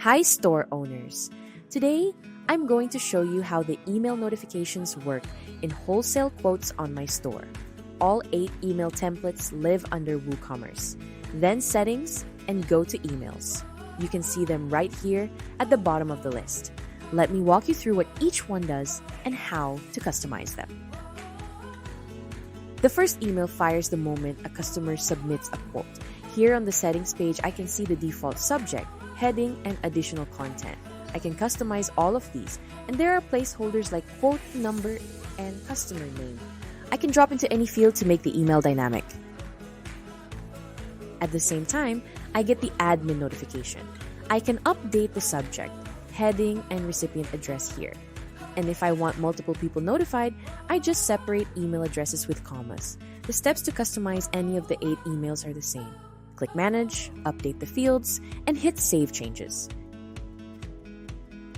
Hi, store owners. Today, I'm going to show you how the email notifications work in Wholesale quotes on my store. All 8 email templates live under WooCommerce. Then Settings and go to Emails. You can see them right here at the bottom of the list. Let me walk you through what each one does and how to customize them. The first email fires the moment a customer submits a quote. Here on the settings page, I can see the default subject, heading, and additional content. I can customize all of these, and there are placeholders like quote number and customer name. I can drop into any field to make the email dynamic. At the same time, I get the admin notification. I can update the subject, heading, and recipient address here. And if I want multiple people notified, I just separate email addresses with commas. The steps to customize any of the 8 emails are the same. Click Manage, update the fields, and hit Save Changes.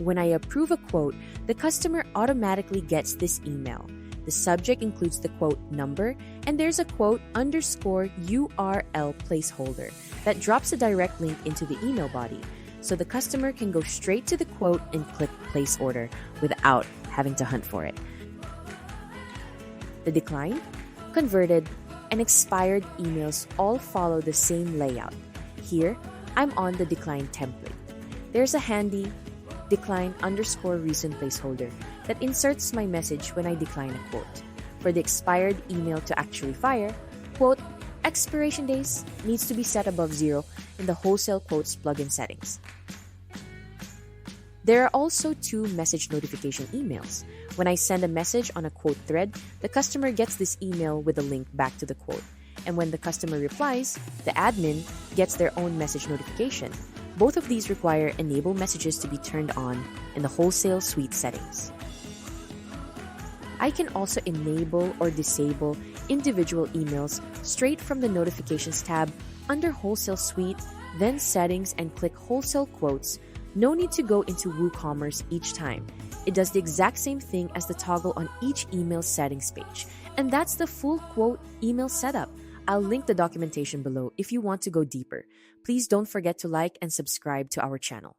When I approve a quote, the customer automatically gets this email. The subject includes the quote number, and there's a quote _ URL placeholder that drops a direct link into the email body, so the customer can go straight to the quote and click Place Order without having to hunt for it. The declined, converted, and expired emails all follow the same layout. Here, I'm on the decline template. There's a handy decline _ reason placeholder that inserts my message when I decline a quote. For the expired email to actually fire, quote expiration days needs to be set above 0 in the Wholesale Quotes plugin settings. There are also 2 message notification emails. When I send a message on a quote thread, the customer gets this email with a link back to the quote. And when the customer replies, the admin gets their own message notification. Both of these require Enable Messages to be turned on in the Wholesale Suite settings. I can also enable or disable individual emails straight from the Notifications tab under Wholesale Suite, then Settings, and click Wholesale Quotes. No need to go into WooCommerce each time. It does the exact same thing as the toggle on each email settings page. And that's the full quote email setup. I'll link the documentation below if you want to go deeper. Please don't forget to like and subscribe to our channel.